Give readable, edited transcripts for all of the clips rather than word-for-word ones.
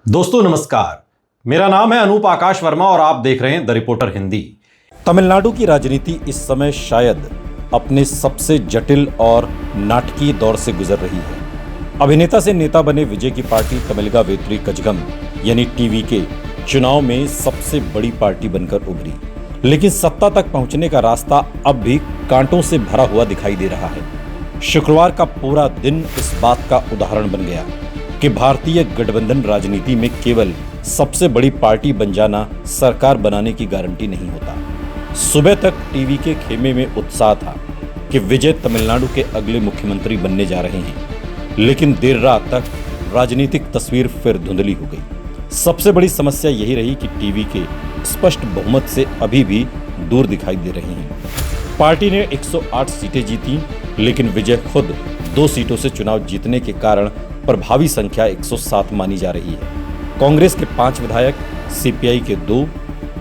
दोस्तों नमस्कार, मेरा नाम है अनूप आकाश वर्मा और आप देख रहे हैं द रिपोर्टर हिंदी। तमिलनाडु की राजनीति इस समय शायद अपने सबसे जटिल और नाटकीय दौर से गुजर रही है। अभिनेता से नेता बने विजय की पार्टी तमिलगा वेत्री कजगम यानी टीवीके चुनाव में सबसे बड़ी पार्टी बनकर उभरी, लेकिन सत्ता तक पहुंचने का रास्ता अब भी कांटों से भरा हुआ दिखाई दे रहा है। शुक्रवार का पूरा दिन इस बात का उदाहरण बन गया कि भारतीय गठबंधन राजनीति में केवल सबसे बड़ी पार्टी बन जाना सरकार बनाने की गारंटी नहीं होता। सुबह तक टीवी के खेमे में उत्साह था कि विजय तमिलनाडु के अगले मुख्यमंत्री बनने जा रहे हैं, लेकिन देर रात तक राजनीतिक तस्वीर फिर धुंधली हो गई। सबसे बड़ी समस्या यही रही कि टीवी के स्पष्ट बहुमत से अभी भी दूर दिखाई दे रहे हैं। पार्टी ने 108 सीटें जीती, लेकिन विजय खुद 2 सीटों से चुनाव जीतने के कारण प्रभावी संख्या 107 मानी जा रही है। कांग्रेस के 5 विधायक, सीपीआई के 2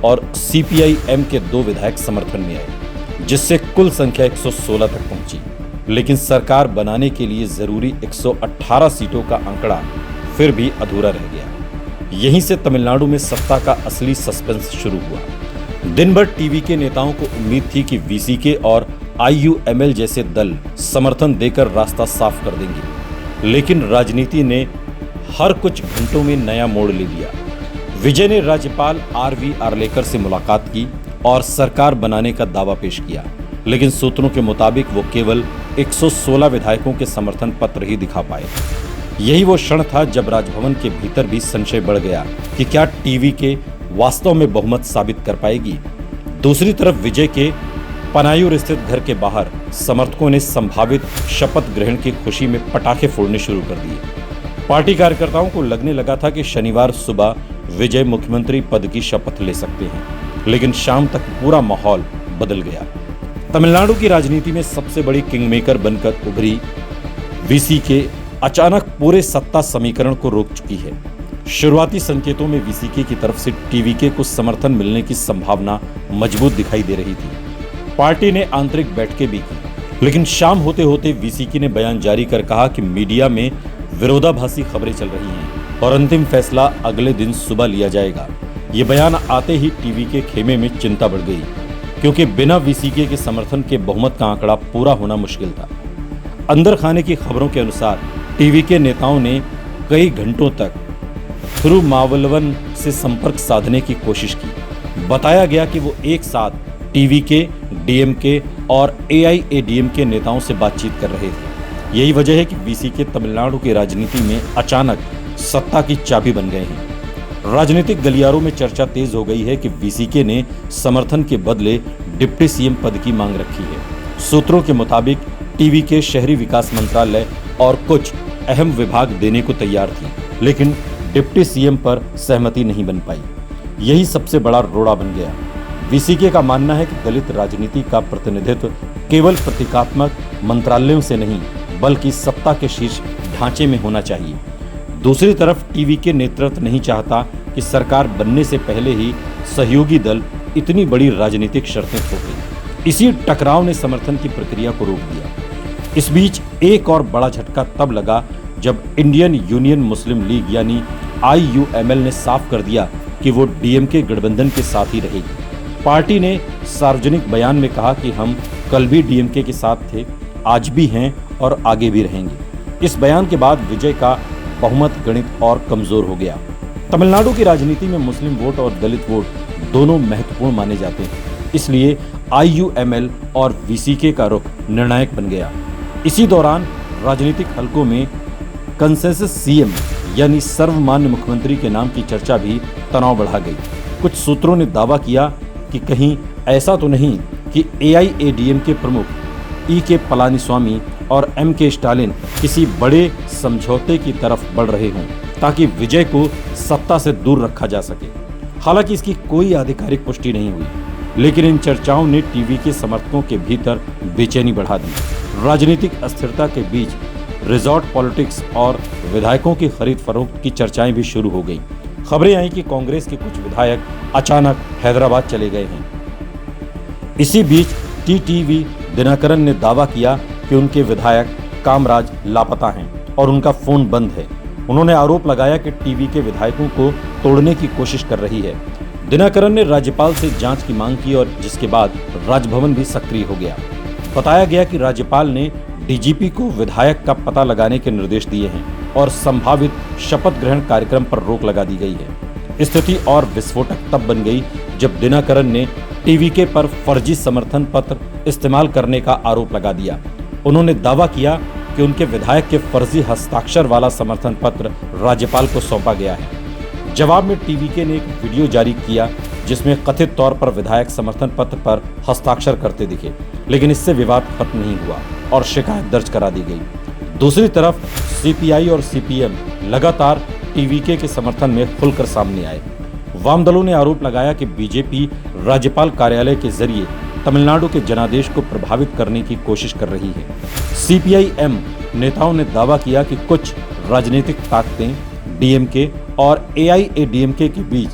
और सीपीआई-एम के 2 विधायक समर्थन में आए, जिससे कुल संख्या 116 तक पहुंची। लेकिन सरकार बनाने के लिए जरूरी 118 सीटों का आंकड़ा फिर भी अधूरा रह गया। यहीं से तमिलनाडु में सत्ता का असली सस्पेंस शुरू हुआ। दिन भर टीवी के नेताओं को उम्मीद थी कि वीसीके और आईयूएमएल जैसे दल समर्थन देकर रास्ता साफ कर देंगे, लेकिन राजनीति ने हर कुछ घंटों में नया मोड़ ले लिया। विजय ने राज्यपाल आरवी आर्लेकर से मुलाकात की और सरकार बनाने का दावा पेश किया, लेकिन सूत्रों के मुताबिक वो केवल 116 विधायकों के समर्थन पत्र ही दिखा पाए। यही वो क्षण था जब राजभवन के भीतर भी संशय बढ़ गया कि क्या टीवी के वास्तव में बहुमत साबित कर पाएगी। दूसरी तरफ विजय के पनायूर स्थित घर के बाहर समर्थकों ने संभावित शपथ ग्रहण की खुशी में पटाखे फोड़ने शुरू कर दिए। पार्टी कार्यकर्ताओं को लगने लगा था कि शनिवार सुबह विजय मुख्यमंत्री पद की शपथ ले सकते हैं, लेकिन शाम तक पूरा माहौल बदल गया। तमिलनाडु की राजनीति में सबसे बड़ी किंगमेकर बनकर उभरी वीसीके अचानक पूरे सत्ता समीकरण को रोक चुकी है। शुरुआती संकेतों में वीसीके की तरफ से टीवीके को समर्थन मिलने की संभावना मजबूत दिखाई दे रही थी। पार्टी ने आंतरिक बैठकें भी की, लेकिन शाम होते होते वीसीके ने बयान जारी कर कहा कि मीडिया में विरोधाभासी खबरें चल रही हैं और अंतिम फैसला अगले दिन सुबह लिया जाएगा। ये बयान आते ही टीवी के खेमे में चिंता बढ़ गई, क्योंकि बिना वीसीके के समर्थन के बहुमत का आंकड़ा पूरा होना मुश्किल था। अंदर खाने की खबरों के अनुसार टीवी के नेताओं ने कई घंटों तक थिरुमावलवन से संपर्क साधने की कोशिश की। बताया गया कि वो एक साथ टीवीके, डीएमके और एआईएडीएमके नेताओं से बातचीत कर रहे थे। यही वजह है कि वीसीके तमिलनाडु की राजनीति में अचानक सत्ता की चाबी बन गए हैं। राजनीतिक गलियारों में चर्चा तेज हो गई है कि वीसीके ने समर्थन के बदले डिप्टी सीएम पद की मांग रखी है। सूत्रों के मुताबिक टीवी के शहरी विकास मंत्रालय और कुछ अहम विभाग देने को तैयार थी, लेकिन डिप्टी सीएम पर सहमति नहीं बन पाई। यही सबसे बड़ा रोड़ा बन गया। वीसीके का मानना है कि दलित राजनीति का प्रतिनिधित्व केवल प्रतीकात्मक मंत्रालयों से नहीं, बल्कि सत्ता के शीर्ष ढांचे में होना चाहिए। दूसरी तरफ टीवी के नेतृत्व नहीं चाहता कि सरकार बनने से पहले ही सहयोगी दल इतनी बड़ी राजनीतिक शर्तें थोपे। इसी टकराव ने समर्थन की प्रक्रिया को रोक दिया। इस बीच एक और बड़ा झटका तब लगा जब इंडियन यूनियन मुस्लिम लीग यानी आईयूएमएल ने साफ कर दिया कि वो डीएमके गठबंधन के साथ ही रहेगी। पार्टी ने सार्वजनिक बयान में कहा कि हम कल भी डीएमके के साथ थे, आज भी हैं और आगे भी रहेंगे। इस बयान के बाद विजय का बहुमत गणित और कमजोर हो गया। तमिलनाडु की राजनीति में मुस्लिम वोट और दलित वोट दोनों महत्वपूर्ण माने जाते हैं, इसलिए आईयूएमएल और वीसीके का रुख निर्णायक बन गया। इसी दौरान राजनीतिक हलकों में कंसेंसस सीएम यानी सर्वमान्य मुख्यमंत्री के नाम की चर्चा भी तनाव बढ़ा गई। कुछ सूत्रों ने दावा किया कि कहीं ऐसा तो नहीं कि एआईएडीएम के प्रमुख के पलानीस्वामी और के स्टालिन किसी बड़े समझौते की तरफ बढ़ रहे हों ताकि विजय को सत्ता से दूर रखा जा सके। हालांकि इसकी कोई आधिकारिक पुष्टि नहीं हुई, लेकिन इन चर्चाओं ने टीवी के समर्थकों के भीतर बेचैनी बढ़ा दी। राजनीतिक अस्थिरता के बीच रिजॉर्ट पॉलिटिक्स और विधायकों की खरीद फरोख्त की चर्चाएं भी शुरू हो गई। खबरें आई कि कांग्रेस के कुछ विधायक अचानक हैदराबाद चले गए हैं। इसी बीच टीटीवी दिनकरन ने दावा किया कि उनके विधायक कामराज लापता हैं और उनका फोन बंद है। उन्होंने आरोप लगाया कि टीवी के विधायकों को तोड़ने की कोशिश कर रही है। दिनकरन ने राज्यपाल से जांच की मांग की और जिसके बाद राजभवन भी सक्रिय हो गया। बताया गया कि राज्यपाल ने डीजीपी को विधायक का पता लगाने के निर्देश दिए हैं और संभावित शपथ ग्रहण कार्यक्रम पर रोक लगा दी गई है। स्थिति और विस्फोटक तब बन गई जब दिनकरन ने टीवीके पर फर्जी समर्थन पत्र इस्तेमाल करने का आरोप लगा दिया। उन्होंने दावा किया कि उनके विधायक के फर्जी हस्ताक्षर वाला समर्थन पत्र राज्यपाल को सौंपा गया है। जवाब में टीवीके ने एक वीडियो जारी किया जिसमें कथित तौर पर विधायक समर्थन पत्र पर हस्ताक्षर करते दिखे, लेकिन इससे विवाद खत्म नहीं हुआ और शिकायत दर्ज करा दी गई। दूसरी तरफ सीपीआई और सीपीएम लगातार टीवीके के समर्थन में खुलकर सामने आए। वाम दलों ने आरोप लगाया कि बीजेपी राज्यपाल कार्यालय के जरिए तमिलनाडु के जनादेश को प्रभावित करने की कोशिश कर रही है। सीपीआई-एम नेताओं ने दावा किया कि कुछ राजनीतिक ताकतें डीएमके और एआईएडीएमके के बीच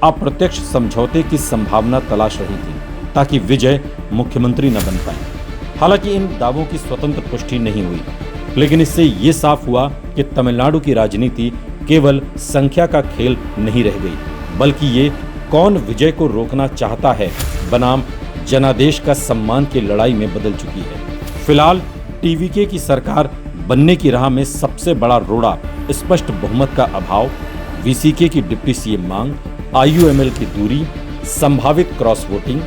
अप्रत्यक्ष समझौते की संभावना तलाश रही थी ताकि विजय मुख्यमंत्री न बन पाए। हालांकि इन दावों की स्वतंत्र पुष्टि नहीं हुई, लेकिन इससे ये साफ हुआ कि तमिलनाडु की राजनीति केवल संख्या का खेल नहीं रह गई, बल्कि ये कौन विजय को रोकना चाहता है बनाम जनादेश का सम्मान की लड़ाई में बदल चुकी है। फिलहाल टीवीके की सरकार बनने की राह में सबसे बड़ा रोड़ा स्पष्ट बहुमत का अभाव, वीसीके की डिप्टी सीएम मांग, आईयूएमएल की दूरी, संभावित क्रॉस वोटिंग,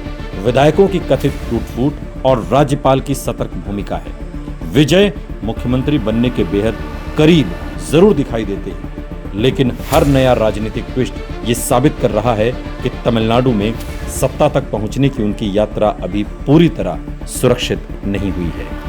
विधायकों की कथित टूट-फूट और राज्यपाल की सतर्क भूमिका है। विजय मुख्यमंत्री बनने के बेहद करीब जरूर दिखाई देते हैं, लेकिन हर नया राजनीतिक ट्विस्ट ये साबित कर रहा है कि तमिलनाडु में सत्ता तक पहुंचने की उनकी यात्रा अभी पूरी तरह सुरक्षित नहीं हुई है।